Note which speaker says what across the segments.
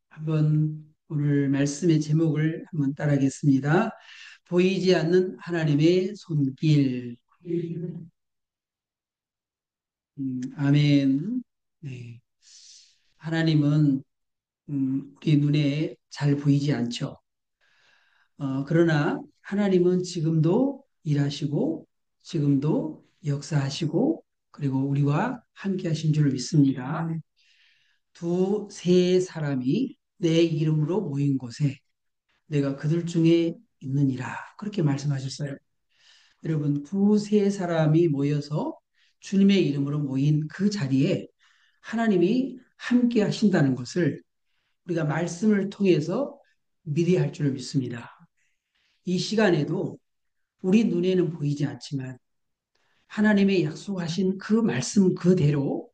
Speaker 1: 한번 오늘 말씀의 제목을 한번 따라하겠습니다. 보이지 않는 하나님의 손길. 아멘. 네. 하나님은 우리 눈에 잘 보이지 않죠. 그러나 하나님은 지금도 일하시고, 지금도 역사하시고, 그리고 우리와 함께 하신 줄 믿습니다. 두세 사람이 내 이름으로 모인 곳에 내가 그들 중에 있느니라. 그렇게 말씀하셨어요. 여러분, 두세 사람이 모여서 주님의 이름으로 모인 그 자리에 하나님이 함께 하신다는 것을 우리가 말씀을 통해서 미리 할 줄 믿습니다. 이 시간에도 우리 눈에는 보이지 않지만 하나님의 약속하신 그 말씀 그대로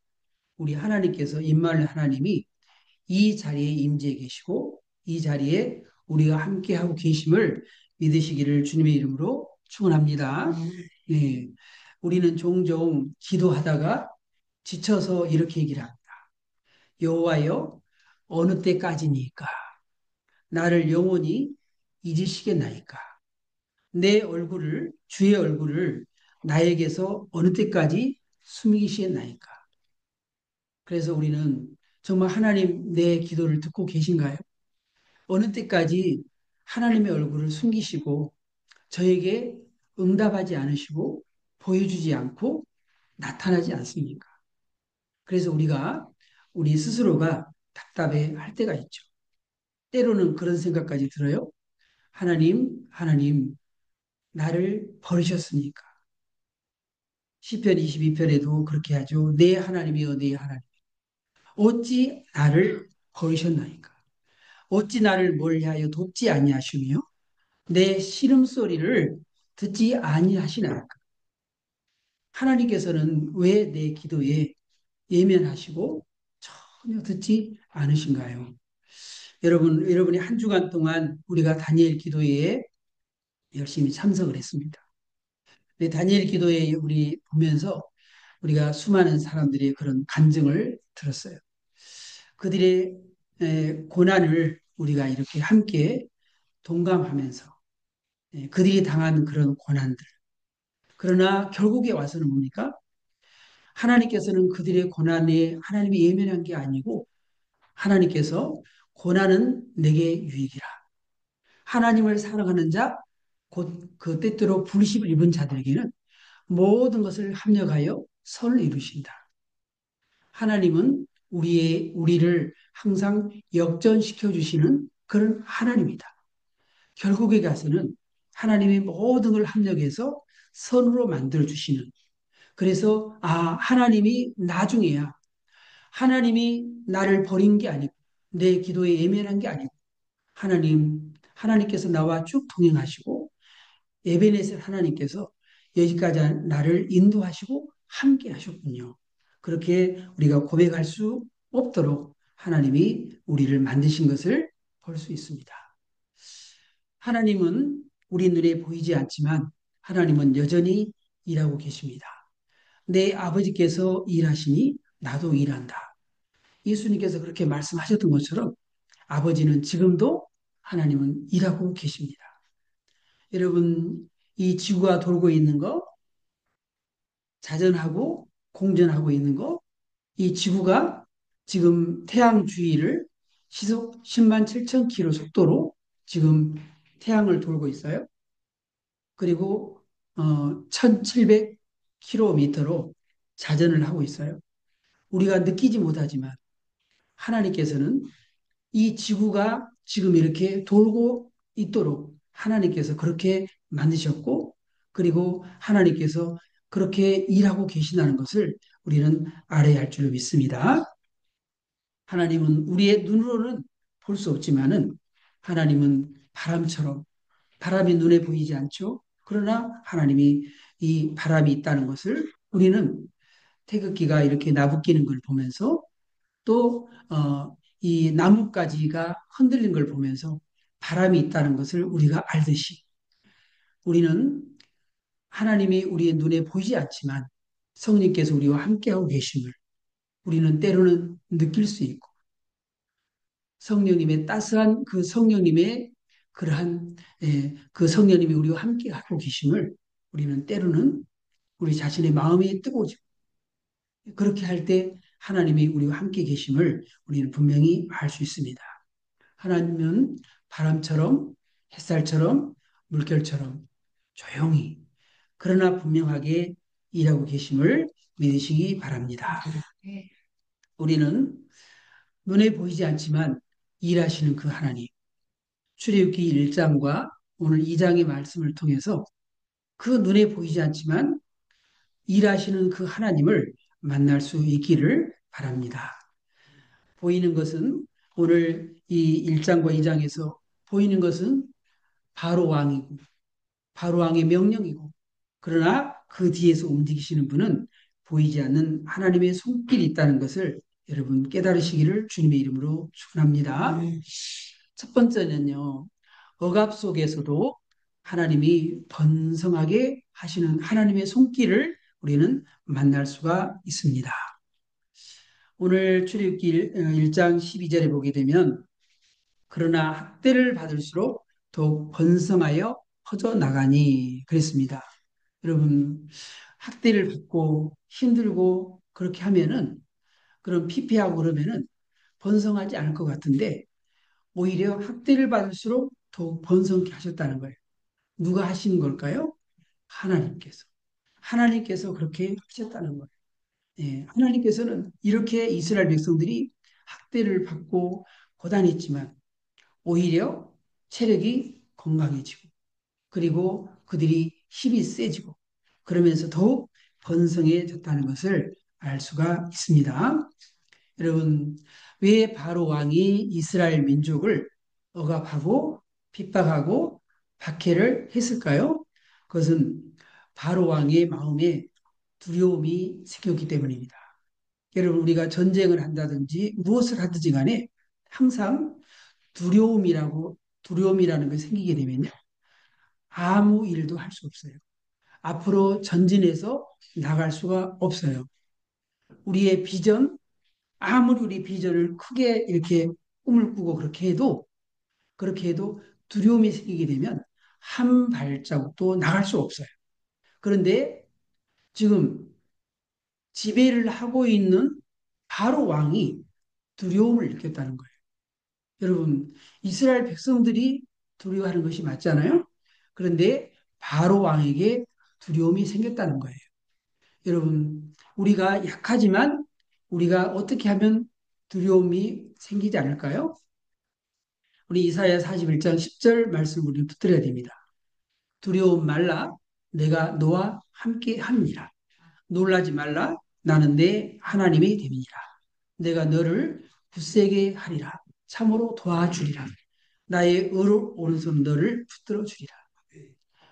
Speaker 1: 우리 하나님께서 임마누엘 하나님이 이 자리에 임재해 계시고 이 자리에 우리가 함께하고 계심을 믿으시기를 주님의 이름으로 축원합니다. 네, 우리는 종종 기도하다가 지쳐서 이렇게 얘기를 합니다. 여호와여 어느 때까지니까 나를 영원히 잊으시겠나이까 내 얼굴을 주의 얼굴을 나에게서 어느 때까지 숨기시겠나이까. 그래서 우리는 정말 하나님 내 기도를 듣고 계신가요? 어느 때까지 하나님의 얼굴을 숨기시고 저에게 응답하지 않으시고 보여주지 않고 나타나지 않습니까? 그래서 우리가 우리 스스로가 답답해 할 때가 있죠. 때로는 그런 생각까지 들어요. 하나님, 나를 버리셨습니까? 시편 22편에도 그렇게 하죠. 내 하나님이여 내 하나님. 어찌 나를 버리셨나이까? 어찌 나를 멀리하여 돕지 아니하시며 내 신음소리를 듣지 아니하시나이까? 하나님께서는 왜 내 기도에 예면하시고 전혀 듣지 않으신가요? 여러분이 한 주간 동안 우리가 다니엘 기도회에 열심히 참석을 했습니다. 다니엘 기도회 우리 보면서 우리가 수많은 사람들의 그런 간증을 들었어요. 그들의 고난을 우리가 이렇게 함께 동감하면서 그들이 당한 그런 고난들. 그러나 결국에 와서는 뭡니까? 하나님께서는 그들의 고난에 하나님이 예민한 게 아니고 하나님께서 고난은 내게 유익이라. 하나님을 사랑하는 자, 곧 그 때때로 불의심을 입은 자들에게는 모든 것을 합력하여 선을 이루신다. 하나님은 우리를 항상 역전시켜 주시는 그런 하나님이다. 결국에 가서는 하나님의 모든 걸 합력해서 선으로 만들어 주시는. 그래서 하나님이 나중에야 하나님이 나를 버린 게 아니고 내 기도에 예민한 게 아니고 하나님께서 나와 쭉 동행하시고 에베네셀 하나님께서 여기까지 나를 인도하시고 함께 하셨군요. 그렇게 우리가 고백할 수 없도록 하나님이 우리를 만드신 것을 볼 수 있습니다. 하나님은 우리 눈에 보이지 않지만 하나님은 여전히 일하고 계십니다. 내 아버지께서 일하시니 나도 일한다. 예수님께서 그렇게 말씀하셨던 것처럼 아버지는 지금도 하나님은 일하고 계십니다. 여러분, 이 지구가 돌고 있는 거, 자전하고 공전하고 있는 거, 이 지구가 지금 태양 주위를 시속 10만 7천 킬로 속도로 지금 태양을 돌고 있어요. 그리고 1700km로 자전을 하고 있어요. 우리가 느끼지 못하지만 하나님께서는 이 지구가 지금 이렇게 돌고 있도록 하나님께서 그렇게 만드셨고, 그리고 하나님께서 그렇게 일하고 계시다는 것을 우리는 알아야 할 줄로 믿습니다. 하나님은 우리의 눈으로는 볼 수 없지만은 하나님은 바람처럼 바람이 눈에 보이지 않죠. 그러나 하나님이 이 바람이 있다는 것을 우리는 태극기가 이렇게 나부끼는 걸 보면서 또 이 나뭇가지가 흔들린 걸 보면서 바람이 있다는 것을 우리가 알듯이 우리는 하나님이 우리의 눈에 보이지 않지만 성령께서 우리와 함께하고 계심을 우리는 때로는 느낄 수 있고 성령님의 따스한 그 성령님의 그러한 그 성령님이 우리와 함께 하고 계심을 우리는 때로는 우리 자신의 마음이 뜨거워지고 그렇게 할 때 하나님이 우리와 함께 계심을 우리는 분명히 알 수 있습니다. 하나님은 바람처럼 햇살처럼 물결처럼 조용히 그러나 분명하게 일하고 계심을 믿으시기 바랍니다. 우리는 눈에 보이지 않지만 일하시는 그 하나님, 출애굽기 1장과 오늘 2장의 말씀을 통해서 그 눈에 보이지 않지만 일하시는 그 하나님을 만날 수 있기를 바랍니다. 보이는 것은 오늘 이 1장과 2장에서 보이는 것은 바로 왕이고 바로 왕의 명령이고 그러나 그 뒤에서 움직이시는 분은 보이지 않는 하나님의 손길이 있다는 것을 여러분 깨달으시기를 주님의 이름으로 축원합니다. 첫 번째는요. 억압 속에서도 하나님이 번성하게 하시는 하나님의 손길을 우리는 만날 수가 있습니다. 오늘 출애굽기 1장 12절에 보게 되면 그러나 학대를 받을수록 더욱 번성하여 퍼져 나가니 그랬습니다. 여러분 학대를 받고 힘들고 그렇게 하면은 그런 피폐하고 그러면은 번성하지 않을 것 같은데 오히려 학대를 받을수록 더욱 번성케 하셨다는 거예요. 누가 하시는 걸까요? 하나님께서. 하나님께서 그렇게 하셨다는 거예요. 예, 하나님께서는 이렇게 이스라엘 백성들이 학대를 받고 고단했지만 오히려 체력이 건강해지고 그리고 그들이 힘이 세지고 그러면서 더욱 번성해졌다는 것을 알 수가 있습니다. 여러분, 왜 바로 왕이 이스라엘 민족을 억압하고 핍박하고 박해를 했을까요? 그것은 바로 왕의 마음에 두려움이 생겼기 때문입니다. 여러분, 우리가 전쟁을 한다든지 무엇을 하든지 간에 항상 두려움이라는 것이 생기게 되면요. 아무 일도 할 수 없어요. 앞으로 전진해서 나갈 수가 없어요. 우리의 비전, 아무리 우리 비전을 크게 이렇게 꿈을 꾸고 그렇게 해도 두려움이 생기게 되면 한 발자국도 나갈 수 없어요. 그런데 지금 지배를 하고 있는 바로 왕이 두려움을 느꼈다는 거예요. 여러분, 이스라엘 백성들이 두려워하는 것이 맞잖아요. 그런데 바로 왕에게 두려움이 생겼다는 거예요. 여러분, 우리가 약하지만 우리가 어떻게 하면 두려움이 생기지 않을까요? 우리 이사야 41장 10절 말씀을 우리 붙들어야 됩니다. 두려움 말라 내가 너와 함께 함이라. 놀라지 말라 나는 내 하나님이 됨이니라. 내가 너를 굳세게 하리라. 참으로 도와주리라. 나의 오른손 너를 붙들어 주리라.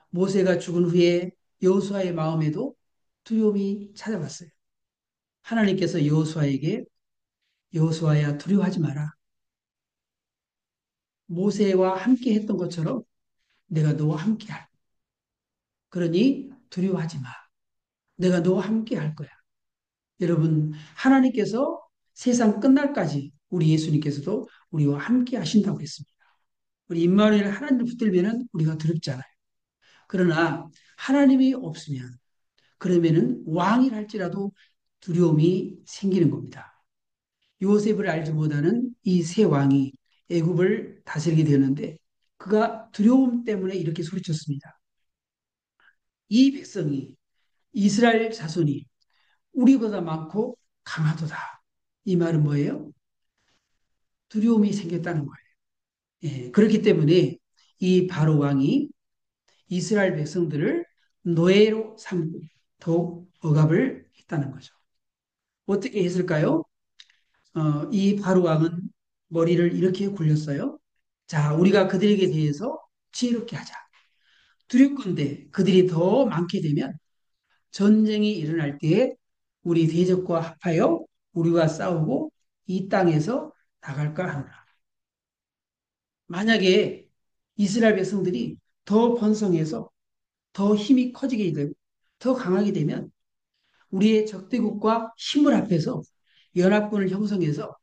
Speaker 1: 모세가 죽은 후에 여호수아의 마음에도 두려움이 찾아왔어요. 하나님께서 여호수아에게 여호수아야 두려워하지 마라. 모세와 함께 했던 것처럼 내가 너와 함께 할. 그러니 두려워하지 마. 내가 너와 함께 할 거야. 여러분, 하나님께서 세상 끝날까지 우리 예수님께서도 우리와 함께 하신다고 했습니다. 우리 임마누엘 하나님을 붙들면은 우리가 두렵잖아요. 그러나 하나님이 없으면 그러면은 왕이랄지라도 두려움이 생기는 겁니다. 요셉을 알지 못하는 이 세 왕이 애굽을 다스리게 되었는데 그가 두려움 때문에 이렇게 소리쳤습니다. 이 백성이 이스라엘 자손이 우리보다 많고 강하도다. 이 말은 뭐예요? 두려움이 생겼다는 거예요. 예, 그렇기 때문에 이 바로 왕이 이스라엘 백성들을 노예로 삼고 더욱 억압을 했다는 거죠. 어떻게 했을까요? 이 바로 왕은 머리를 이렇게 굴렸어요. 자, 우리가 그들에게 대해서 지혜롭게 하자. 두렵건대 그들이 더 많게 되면 전쟁이 일어날 때에 우리 대적과 합하여 우리와 싸우고 이 땅에서 나갈까 하노라. 만약에 이스라엘 백성들이 더 번성해서 더 힘이 커지게 되고 더 강하게 되면 우리의 적대국과 힘을 합해서 연합군을 형성해서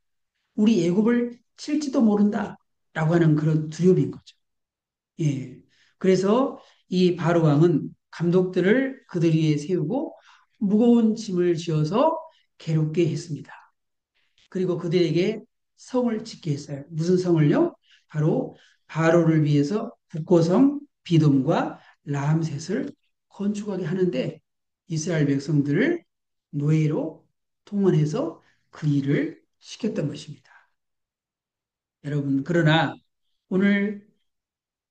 Speaker 1: 우리 애굽을 칠지도 모른다라고 하는 그런 두려움인 거죠. 예. 그래서 이 바로 왕은 감독들을 그들 위에 세우고 무거운 짐을 지어서 괴롭게 했습니다. 그리고 그들에게 성을 짓게 했어요. 무슨 성을요? 바로 바로를 위해서 국고성 비돔과 라암셋을 건축하게 하는데 이스라엘 백성들을 노예로 동원해서 그 일을 시켰던 것입니다. 여러분, 그러나 오늘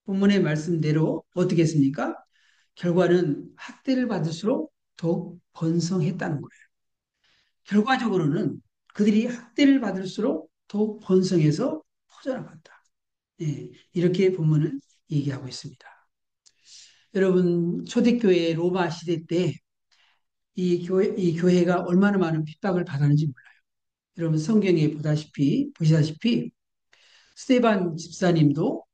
Speaker 1: 본문의 말씀대로 어떻게 했습니까? 결과는 학대를 받을수록 더욱 번성했다는 거예요. 결과적으로는 그들이 학대를 받을수록 더욱 번성해서 퍼져나갔다. 예, 이렇게 본문은 얘기하고 있습니다. 여러분, 초대교회 로마 시대 때 이 교회가 얼마나 많은 핍박을 받았는지 몰라요. 여러분, 성경에 보시다시피, 스테반 집사님도,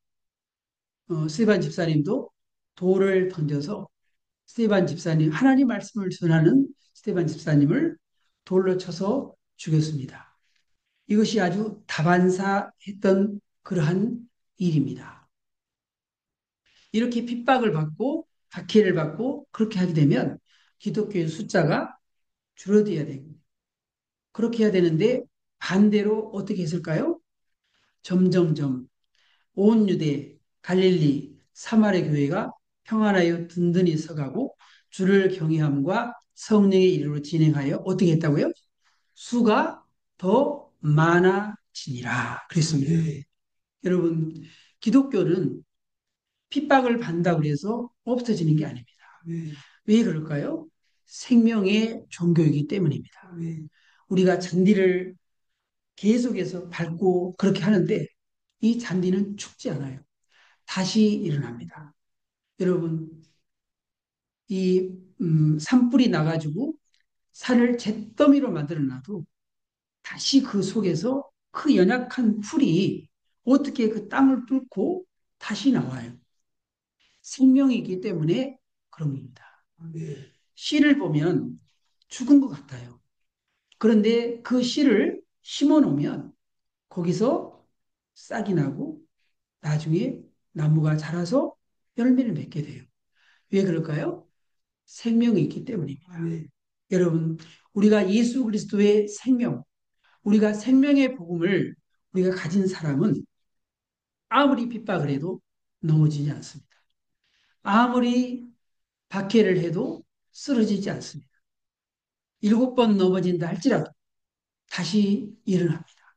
Speaker 1: 스테반 집사님도 돌을 던져서 스테반 집사님, 하나님 말씀을 전하는 스테반 집사님을 돌로 쳐서 죽였습니다. 이것이 아주 다반사했던 그러한 일입니다. 이렇게 핍박을 받고 박해를 받고 그렇게 하게 되면 기독교의 숫자가 줄어들어야 되고 그렇게 해야 되는데 반대로 어떻게 했을까요? 점점점 온 유대, 갈릴리, 사마리 교회가 평안하여 든든히 서가고 주를 경외함과 성령의 일으로 진행하여 어떻게 했다고요? 수가 더 많아지니라 그랬습니다. 네. 여러분, 기독교는 핍박을 받는다고 해서 없어지는 게 아닙니다. 네. 왜 그럴까요? 생명의 종교이기 때문입니다. 네. 우리가 잔디를 계속해서 밟고 그렇게 하는데 이 잔디는 죽지 않아요. 다시 일어납니다. 여러분, 이 산불이 나가지고 산을 잿더미로 만들어놔도 다시 그 속에서 그 연약한 풀이 어떻게 그 땅을 뚫고 다시 나와요. 생명이기 때문에 그런 겁니다. 네. 씨를 보면 죽은 것 같아요. 그런데 그 씨를 심어 놓으면 거기서 싹이 나고 나중에 나무가 자라서 열매를 맺게 돼요. 왜 그럴까요? 생명이 있기 때문입니다. 네. 여러분, 우리가 예수 그리스도의 생명, 우리가 생명의 복음을 우리가 가진 사람은 아무리 핍박을 해도 넘어지지 않습니다. 아무리 박해를 해도 쓰러지지 않습니다. 7번 넘어진다 할지라도 다시 일어납니다.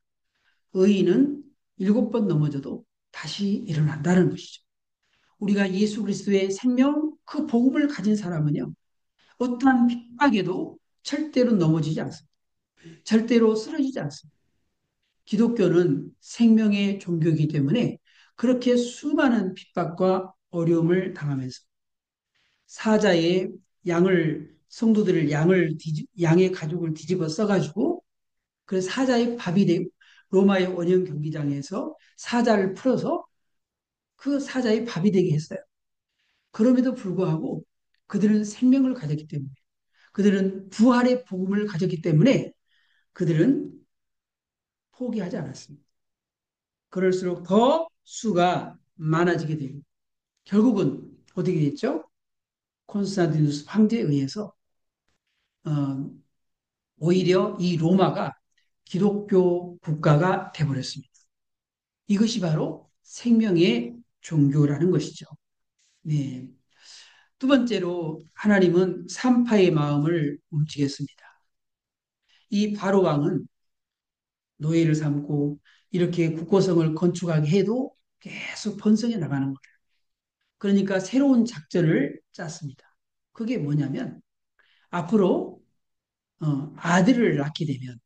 Speaker 1: 의인은 7번 넘어져도 다시 일어난다는 것이죠. 우리가 예수 그리스도의 생명, 그 복음을 가진 사람은요, 어떠한 핍박에도 절대로 넘어지지 않습니다. 절대로 쓰러지지 않습니다. 기독교는 생명의 종교이기 때문에 그렇게 수많은 핍박과 어려움을 당하면서 사자의 성도들을 양의 가죽을 뒤집어 써가지고 그 사자의 밥이 되고 로마의 원형 경기장에서 사자를 풀어서 그 사자의 밥이 되게 했어요. 그럼에도 불구하고 그들은 생명을 가졌기 때문에 그들은 부활의 복음을 가졌기 때문에 그들은 포기하지 않았습니다. 그럴수록 더 수가 많아지게 되고 결국은 어떻게 됐죠? 콘스탄티누스 황제에 의해서 어, 오히려 이 로마가 기독교 국가가 되어버렸습니다. 이것이 바로 생명의 종교라는 것이죠. 네. 두 번째로 하나님은 산파의 마음을 움직였습니다. 이 바로 왕은 노예를 삼고 이렇게 국고성을 건축하게 해도 계속 번성해 나가는 거예요. 그러니까 새로운 작전을 짰습니다. 그게 뭐냐면 앞으로 아들을 낳게 되면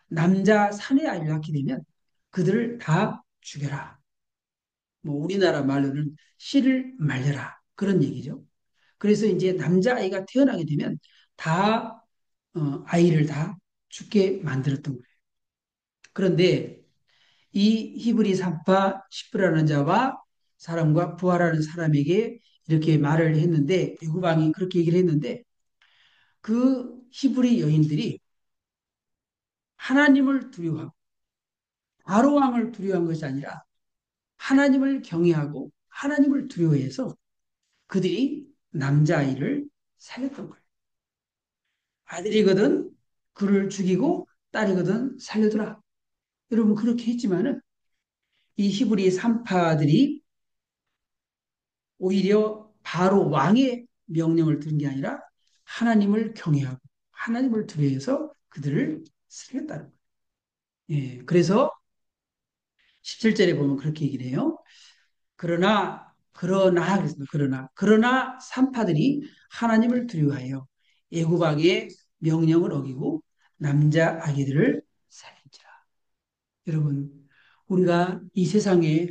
Speaker 1: 남자 사내 아이를 낳게 되면 그들을 다 죽여라. 뭐 우리나라 말로는 씨를 말려라 그런 얘기죠. 그래서 이제 남자 아이가 태어나게 되면 다 아이를 다 죽게 만들었던 거예요. 그런데 이 히브리 산파 십부라는 자와 사람과 부하라는 사람에게 이렇게 말을 했는데 애굽 왕이 그렇게 얘기를 했는데 그 히브리 여인들이 하나님을 두려워하고 바로 왕을 두려워한 것이 아니라 하나님을 경외하고 하나님을 두려워해서 그들이 남자아이를 살렸던 거예요. 아들이거든 그를 죽이고 딸이거든 살려두라. 여러분 그렇게 했지만은 이 히브리 산파들이 오히려 바로 왕의 명령을 들은 게 아니라 하나님을 경외하고 하나님을 두려워해서 그들을 살렸다는 거예요. 예, 그래서 17절에 보면 그렇게 얘기를 해요. 그랬습니다. 그러나 산파들이 하나님을 두려워하여 애굽 왕의 명령을 어기고 남자 아기들을 살린지라. 여러분, 우리가 이 세상에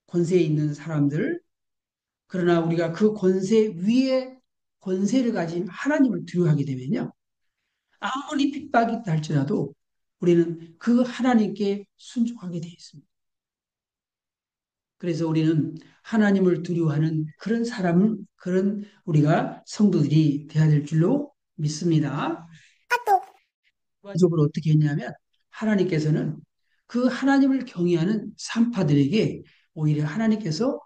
Speaker 1: 권세에 있는 사람들, 그러나 우리가 그 권세 위에 권세를 가진 하나님을 두려워하게 되면요. 아무리 핍박이 있다 할지라도 우리는 그 하나님께 순종하게 되어 있습니다. 그래서 우리는 하나님을 두려워하는 그런 사람을, 그런 우리가 성도들이 되어야 될 줄로 믿습니다. 결과적으로 어떻게 했냐면 하나님께서는 그 하나님을 경외하는 산파들에게 오히려 하나님께서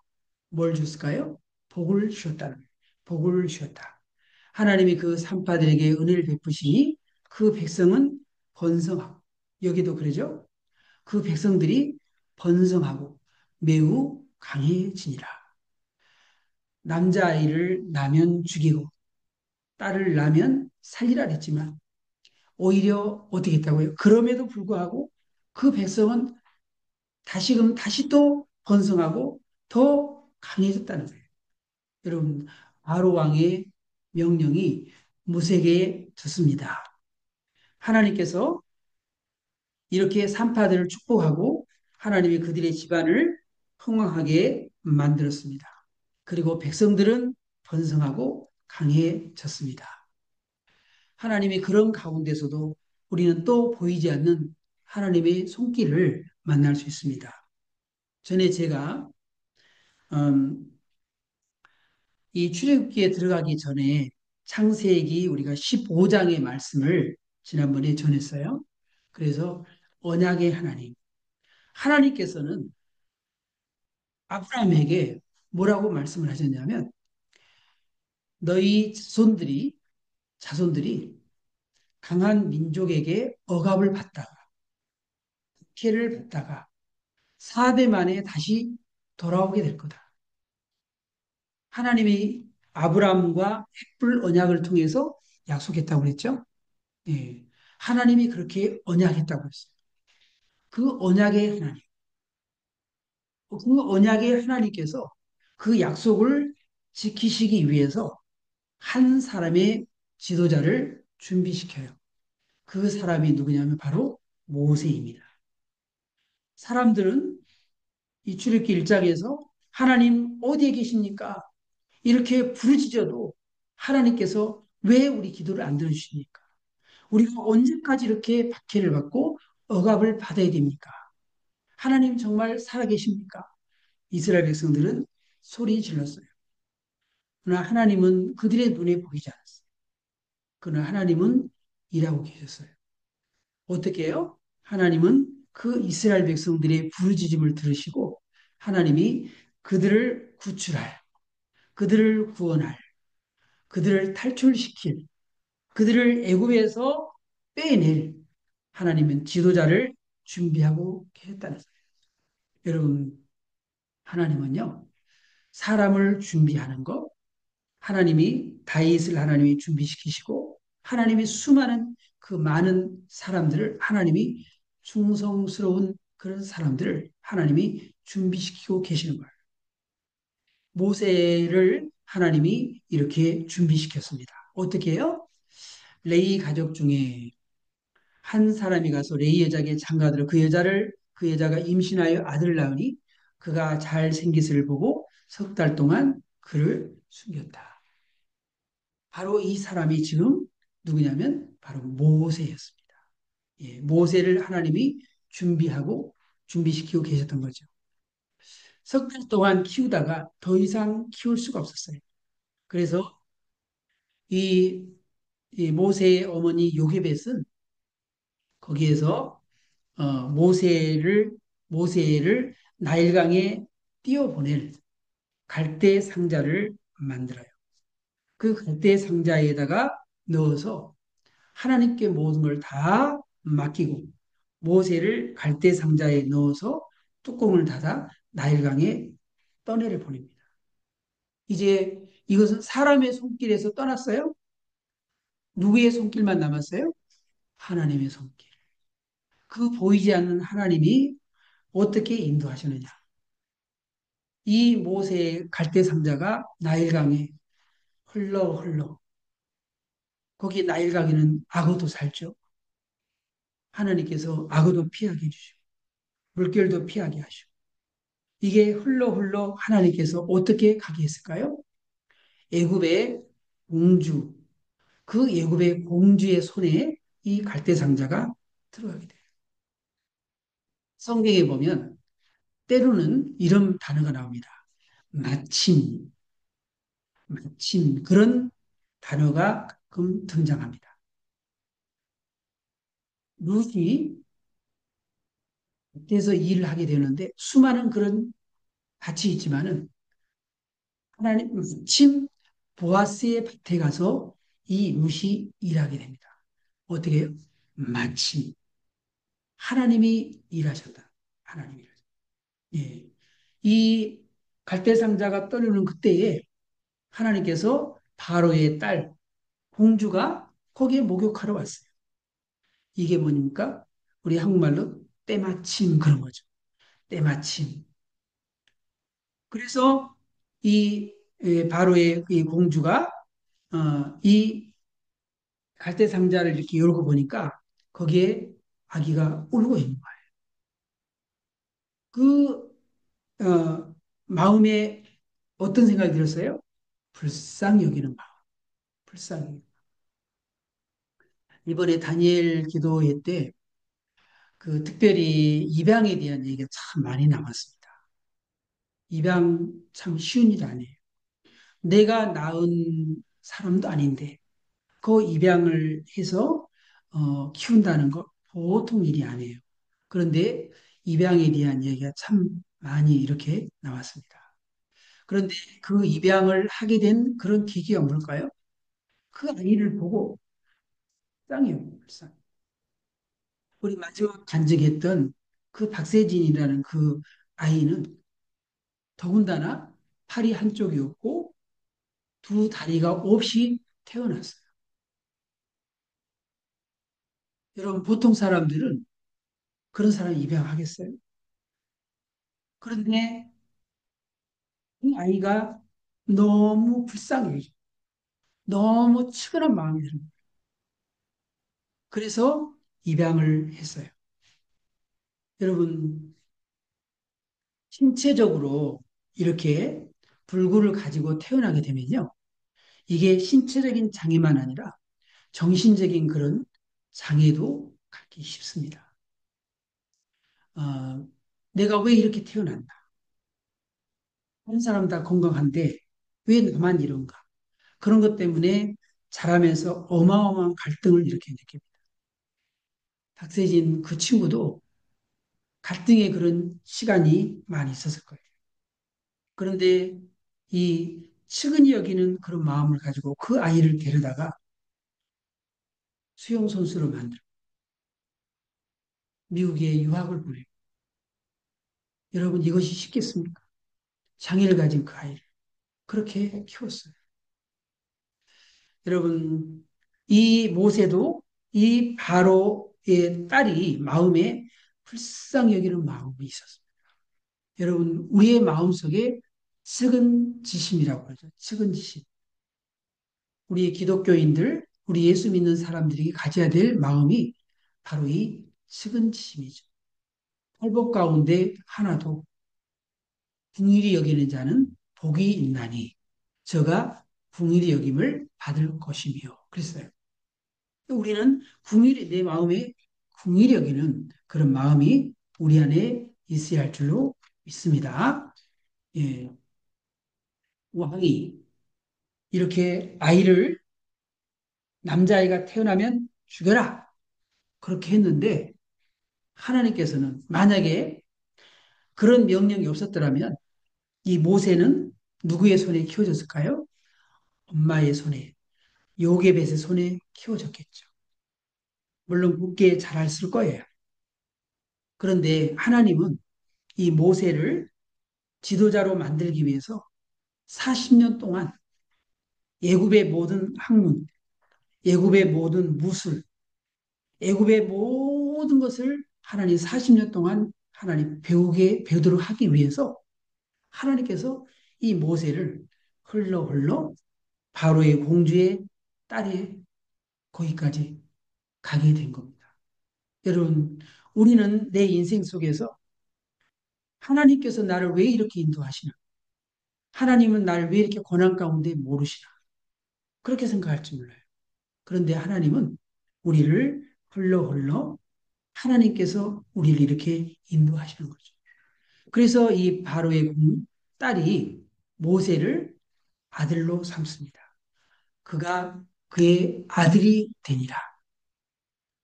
Speaker 1: 뭘 줬을까요? 복을 주셨다는 거예요. 복을 주셨다. 하나님이 그 산파들에게 은혜를 베푸시니 그 백성은 번성하고 여기도 그러죠. 그 백성들이 번성하고 매우 강해지니라. 남자아이를 낳으면 죽이고 딸을 낳으면 살리라 했지만 오히려 어떻게 했다고요? 그럼에도 불구하고 그 백성은 다시금 다시 또 번성하고 더 강해졌다는 거예요. 여러분, 아로 왕의 명령이 무색해졌습니다. 하나님께서 이렇게 산파들을 축복하고 하나님이 그들의 집안을 흥왕하게 만들었습니다. 그리고 백성들은 번성하고 강해졌습니다. 하나님이 그런 가운데서도 우리는 또 보이지 않는 하나님의 손길을 만날 수 있습니다. 전에 제가 음, 이 출애굽기에 들어가기 전에 창세기 우리가 15장의 말씀을 지난번에 전했어요. 그래서 언약의 하나님, 하나님께서는 아브라함에게 뭐라고 말씀을 하셨냐면 너희 자손들이 강한 민족에게 억압을 받다가 피해를 받다가 4대 만에 다시 돌아오게 될 거다. 하나님이 아브라함과 햇불 언약을 통해서 약속했다고 그랬죠. 예. 하나님이 그렇게 언약했다고 했어요. 그 언약의 하나님, 그 언약의 하나님께서 그 약속을 지키시기 위해서 한 사람의 지도자를 준비시켜요. 그 사람이 누구냐면 바로 모세입니다. 사람들은 이 출애굽기 1장에서 하나님 어디에 계십니까? 이렇게 부르짖어도 하나님께서 왜 우리 기도를 안 들어주십니까? 우리가 언제까지 이렇게 박해를 받고 억압을 받아야 됩니까? 하나님 정말 살아계십니까? 이스라엘 백성들은 소리 질렀어요. 그러나 하나님은 그들의 눈에 보이지 않았어요. 그러나 하나님은 일하고 계셨어요. 어떻게 해요? 하나님은 그 이스라엘 백성들의 부르짖음을 들으시고 하나님이 그들을 구출할, 그들을 구원할, 그들을 탈출시킬, 그들을 애굽에서 빼낼 하나님은 지도자를 준비하고 계셨다는 거예요. 여러분, 하나님은요, 사람을 준비하는 것, 하나님이 다윗을 하나님이 준비시키시고 하나님이 수많은 그 많은 사람들을 하나님이 충성스러운 그런 사람들을 하나님이 준비시키고 계시는 거예요. 모세를 하나님이 이렇게 준비시켰습니다. 어떻게 해요? 레이 가족 중에 한 사람이 가서 레이 여자에게 장가들어 그 여자가 임신하여 아들을 낳으니 그가 잘 생기스를 보고 석 달 동안 그를 숨겼다. 바로 이 사람이 지금 누구냐면 바로 모세였습니다. 예, 모세를 하나님이 준비시키고 계셨던 거죠. 석 달 동안 키우다가 더 이상 키울 수가 없었어요. 그래서 이, 이 모세의 어머니 요게벳은 거기에서 모세를 모세를 나일강에 띄워보낼 갈대 상자를 만들어요. 그 갈대 상자에다가 넣어서 하나님께 모든 걸 다 맡기고 모세를 갈대 상자에 넣어서 뚜껑을 닫아 나일강에 떠내려 보냅니다. 이제 이것은 사람의 손길에서 떠났어요? 누구의 손길만 남았어요? 하나님의 손길. 그 보이지 않는 하나님이 어떻게 인도하시느냐. 이 모세의 갈대 상자가 나일강에 흘러 흘러 거기 나일강에는 악어도 살죠. 하나님께서 악어도 피하게 해주시고 물결도 피하게 하시고 이게 흘러 흘러 하나님께서 어떻게 가게 했을까요? 애굽의 공주 그 애굽의 공주의 손에 이 갈대 상자가 들어가게 돼요. 성경에 보면 때로는 이런 단어가 나옵니다. 마침, 마침 그런 단어가 가끔 등장합니다. 룻이 그래서 일을 하게 되는데 수많은 그런 밭이 있지만은 하나님 마침 보아스의 밭에 가서 이 룻이 일하게 됩니다. 어떻게 해요? 마침 하나님이 일하셨다. 하나님이 일하셨다. 예. 이 갈대상자가 떠오르는 그때에 하나님께서 바로의 딸 공주가 거기에 목욕하러 왔어요. 이게 뭐입니까? 우리 한국말로 때마침 그런 거죠. 때마침. 그래서 이 바로의 이 공주가 이 갈대 상자를 이렇게 열고 보니까 거기에 아기가 울고 있는 거예요. 그 마음에 어떤 생각이 들었어요? 불쌍히 여기는 마음. 불쌍히. 이번에 다니엘 기도회 때 그 특별히 입양에 대한 얘기가 참 많이 나왔습니다. 입양 참 쉬운 일 아니에요. 내가 낳은 사람도 아닌데 그 입양을 해서 키운다는 거 보통 일이 아니에요. 그런데 입양에 대한 얘기가 참 많이 이렇게 나왔습니다. 그런데 그 입양을 하게 된 그런 계기가 뭘까요? 그 아이를 보고 불쌍해요, 불쌍. 우리 마지막 간증했던 그 박세진이라는 그 아이는 더군다나 팔이 한쪽이었고 두 다리가 없이 태어났어요. 여러분, 보통 사람들은 그런 사람 입양하겠어요? 그런데 이 아이가 너무 불쌍해요. 너무 측은한 마음이 들어요. 그래서 입양을 했어요. 여러분, 신체적으로 이렇게 불구를 가지고 태어나게 되면요. 이게 신체적인 장애만 아니라 정신적인 그런 장애도 갖기 쉽습니다. 어, 내가 왜 이렇게 태어났나? 다른 사람 다 건강한데 왜 나만 이런가? 그런 것 때문에 자라면서 어마어마한 갈등을 이렇게 느낍니다. 박세진 그 친구도 갈등의 그런 시간이 많이 있었을 거예요. 그런데 이 측은히 여기는 그런 마음을 가지고 그 아이를 데려다가 수영선수로 만들고 미국에 유학을 보내고 여러분 이것이 쉽겠습니까? 장애를 가진 그 아이를 그렇게 키웠어요. 여러분 이 모세도 이 바로의 딸이 마음에 불쌍히 여기는 마음이 있었습니다. 여러분 우리의 마음속에 측은지심이라고 그러죠. 측은지심. 우리 기독교인들, 우리 예수 믿는 사람들이 가져야 될 마음이 바로 이 측은지심이죠. 팔복 가운데 하나도 궁일이 여기는 자는 복이 있나니 저가 궁일이 여김을 받을 것이며 그랬어요. 우리는 궁일이 내 마음에 궁일이 여기는 그런 마음이 우리 안에 있어야 할 줄로 믿습니다. 예, 왕이 이렇게 아이를 남자아이가 태어나면 죽여라 그렇게 했는데 하나님께서는 만약에 그런 명령이 없었더라면 이 모세는 누구의 손에 키워졌을까요? 엄마의 손에, 요게벳의 손에 키워졌겠죠. 물론 굳게 자랐을 거예요. 그런데 하나님은 이 모세를 지도자로 만들기 위해서 40년 동안 애굽의 모든 학문, 애굽의 모든 무술, 애굽의 모든 것을 하나님 40년 동안 하나님 배우도록 하기 위해서 하나님께서 이 모세를 흘러 바로의 공주의 딸이 거기까지 가게 된 겁니다. 여러분, 우리는 내 인생 속에서 하나님께서 나를 왜 이렇게 인도하시나? 하나님은 나를 왜 이렇게 고난 가운데 모르시나? 그렇게 생각할지 몰라요. 그런데 하나님은 우리를 흘러 하나님께서 우리를 이렇게 인도하시는 거죠. 그래서 이 바로의 딸이 모세를 아들로 삼습니다. 그가 그의 아들이 되니라.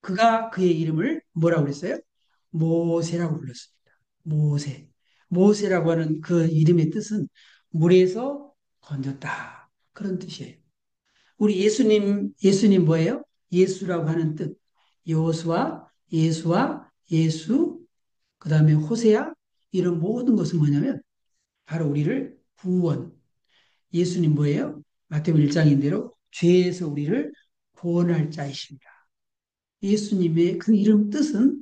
Speaker 1: 그가 그의 이름을 뭐라고 그랬어요? 모세라고 불렀습니다. 모세. 모세라고 하는 그 이름의 뜻은 물에서 건졌다. 그런 뜻이에요. 우리 예수님 뭐예요? 예수라고 하는 뜻. 예수와 예수, 그 다음에 호세야, 이런 모든 것은 뭐냐면 바로 우리를 구원. 예수님 뭐예요? 마태복음 1장인대로 죄에서 우리를 구원할 자이십니다. 예수님의 그 이름 뜻은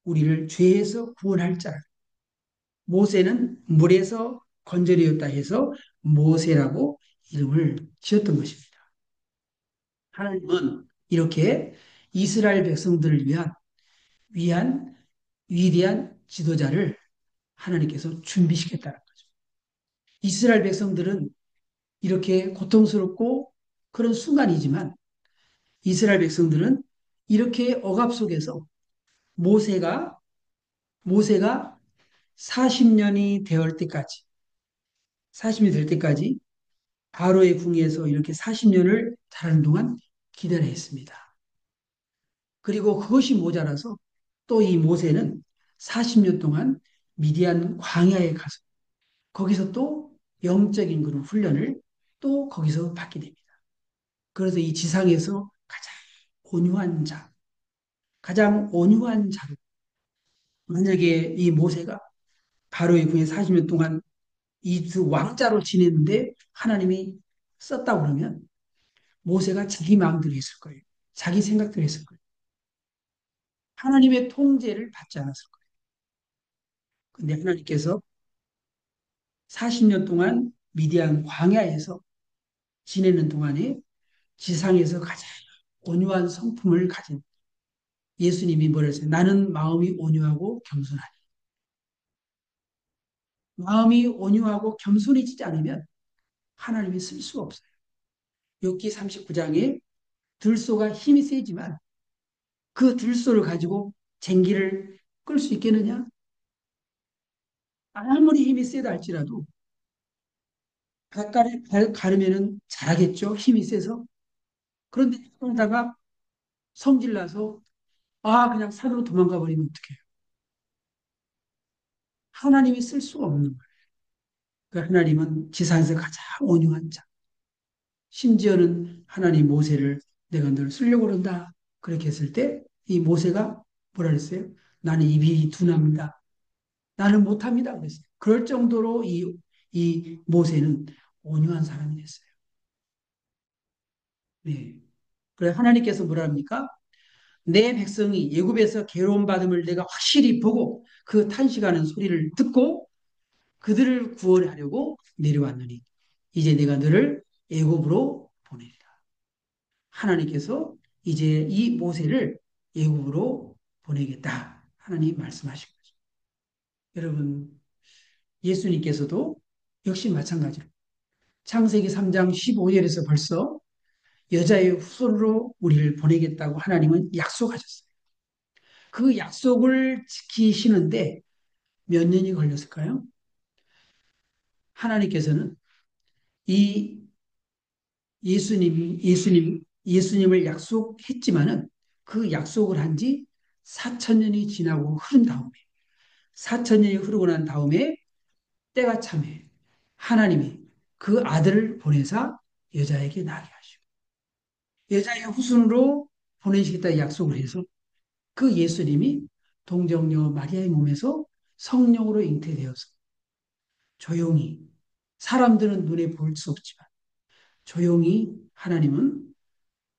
Speaker 1: 우리를 죄에서 구원할 자. 모세는 물에서 건져내었다 해서 모세라고 이름을 지었던 것입니다. 하나님은 이렇게 이스라엘 백성들을 위한 위대한 지도자를 하나님께서 준비시켰다는 거죠. 이스라엘 백성들은 이렇게 고통스럽고 그런 순간이지만 이스라엘 백성들은 이렇게 억압 속에서 모세가 모세가 40년이 되을 때까지 40년이 될 때까지 바로의 궁에서 이렇게 40년을 자라는 동안 기다려야 했습니다. 그리고 그것이 모자라서 또 이 모세는 40년 동안 미디안 광야에 가서 거기서 또 영적인 그런 훈련을 또 거기서 받게 됩니다. 그래서 이 지상에서 온유한 자, 가장 온유한 자로 만약에 이 모세가 바로의 궁에 40년 동안 이 두 왕자로 지냈는데 하나님이 썼다고 그러면 모세가 자기 마음대로 했을 거예요. 자기 생각대로 했을 거예요. 하나님의 통제를 받지 않았을 거예요. 근데 하나님께서 40년 동안 미디안 광야에서 지내는 동안에 지상에서 가장 온유한 성품을 가진 예수님이 뭐라 했어요? 나는 마음이 온유하고 겸손하니. 마음이 온유하고 겸손해지지 않으면 하나님이 쓸 수가 없어요. 욥기 39장에 들소가 힘이 세지만 그 들소를 가지고 쟁기를 끌 수 있겠느냐? 아무리 힘이 세다 할지라도 바깥에 가르면은 잘하겠죠. 힘이 세서. 그런데 그러다가 성질 나서 그냥 산으로 도망가 버리면 어떡해요? 하나님이 쓸 수가 없는 거예요. 그러니까 하나님은 지상에서 가장 온유한 자. 심지어는 하나님 모세를 내가 너를 쓰려고 그런다. 그렇게 했을 때 이 모세가 뭐라 그랬어요? 나는 입이 둔합니다. 나는 못합니다. 그랬어요. 그럴 정도로 이 모세는 온유한 사람이 됐어요. 네. 그래 하나님께서 뭐라 합니까? 내 백성이 애굽에서 괴로움 받음을 내가 확실히 보고 그 탄식하는 소리를 듣고 그들을 구원하려고 내려왔느니 이제 내가 너를 애굽으로 보내리라. 하나님께서 이제 이 모세를 애굽으로 보내겠다. 하나님 말씀하신 거죠. 여러분 예수님께서도 역시 마찬가지로 창세기 3장 15절에서 벌써 여자의 후손으로 우리를 보내겠다고 하나님은 약속하셨어요. 그 약속을 지키시는데 몇 년이 걸렸을까요? 하나님께서는 이 예수님을 약속했지만은 그 약속을 한 지 4천 년이 지나고 흐른 다음에 4천 년이 흐르고 난 다음에 때가 참해 하나님이 그 아들을 보내사 여자에게 낳게 하시고 여자의 후손으로 보내시겠다 약속을 해서 그 예수님이 동정녀 마리아의 몸에서 성령으로 잉태되어서 조용히 사람들은 눈에 볼 수 없지만 조용히 하나님은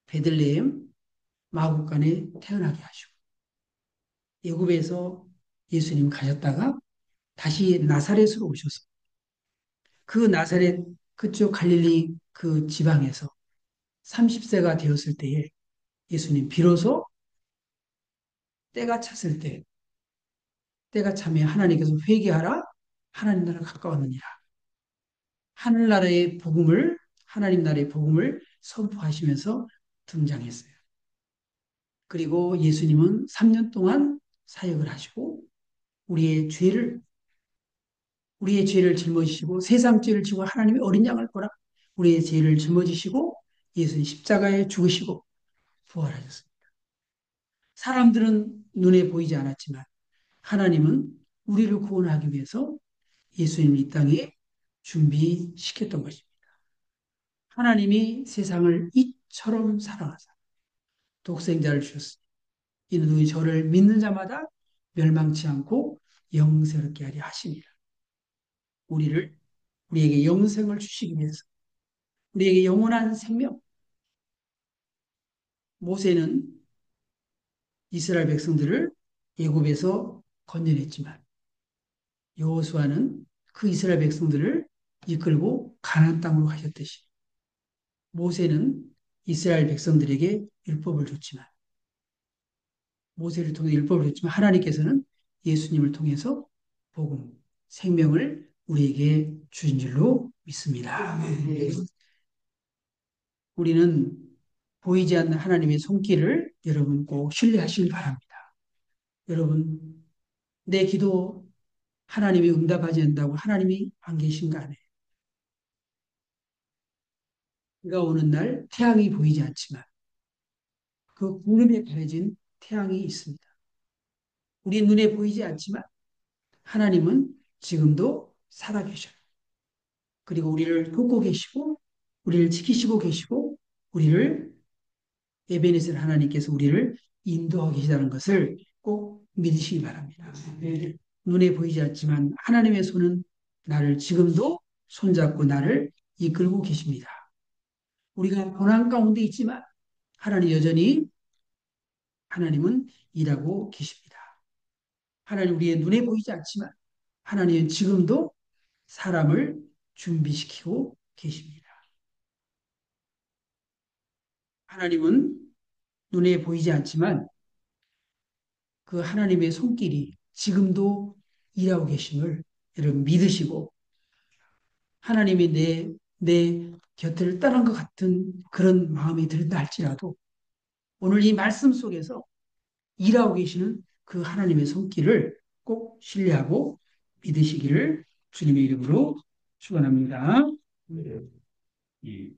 Speaker 1: 베들레헴 마국간에 태어나게 하시고 애굽에서 예수님 가셨다가 다시 나사렛으로 오셔서 그 나사렛 그쪽 갈릴리 그 지방에서 30세가 되었을 때에 예수님 비로소 때가 찼을 때 때가 차며 하나님께서 회개하라 하나님 나라 가까웠느니라 하늘나라의 복음을 하나님 나라의 복음을 선포하시면서 등장했어요. 그리고 예수님은 3년 동안 사역을 하시고 우리의 죄를 짊어지시고 세상 죄를 지고 하나님의 어린 양을 보라 우리의 죄를 짊어지시고 예수님 십자가에 죽으시고 부활하셨습니다. 사람들은 눈에 보이지 않았지만 하나님은 우리를 구원하기 위해서 예수님을 이 땅에 준비시켰던 것입니다. 하나님이 세상을 이처럼 사랑하사 독생자를 주셨으니 이는 누이 저를 믿는 자마다 멸망치 않고 영생을 하리 하시니라. 우리를 우리에게 영생을 주시기 위해서 우리에게 영원한 생명 모세는 이스라엘 백성들을 애굽에서 건져냈지만 여호수아는 그 이스라엘 백성들을 이끌고 가나안 땅으로 가셨듯이 모세는 이스라엘 백성들에게 율법을 줬지만 모세를 통해 율법을 줬지만 하나님께서는 예수님을 통해서 복음, 생명을 우리에게 주신 줄로 믿습니다. 우리는 보이지 않는 하나님의 손길을 여러분 꼭 신뢰하시길 바랍니다. 여러분, 내 기도 하나님이 응답하지 않는다고 하나님이 안 계신가 안 해요. 비가 오는 날 태양이 보이지 않지만 그 구름에 가려진 태양이 있습니다. 우리 눈에 보이지 않지만 하나님은 지금도 살아계셔요. 그리고 우리를 돕고 계시고 우리를 지키시고 계시고 우리를 에베네셀 하나님께서 우리를 인도하고 계시다는 것을 꼭 믿으시기 바랍니다. 네. 눈에 보이지 않지만 하나님의 손은 나를 지금도 손잡고 나를 이끌고 계십니다. 우리가 고난 가운데 있지만 하나님 여전히 하나님은 일하고 계십니다. 하나님 우리의 눈에 보이지 않지만 하나님은 지금도 사람을 준비시키고 계십니다. 하나님은 눈에 보이지 않지만 그 하나님의 손길이 지금도 일하고 계심을 여러분 믿으시고 하나님이 내 곁을 떠난 것 같은 그런 마음이 든다 할지라도 오늘 이 말씀 속에서 일하고 계시는 그 하나님의 손길을 꼭 신뢰하고 믿으시기를 주님의 이름으로 축원합니다. 네.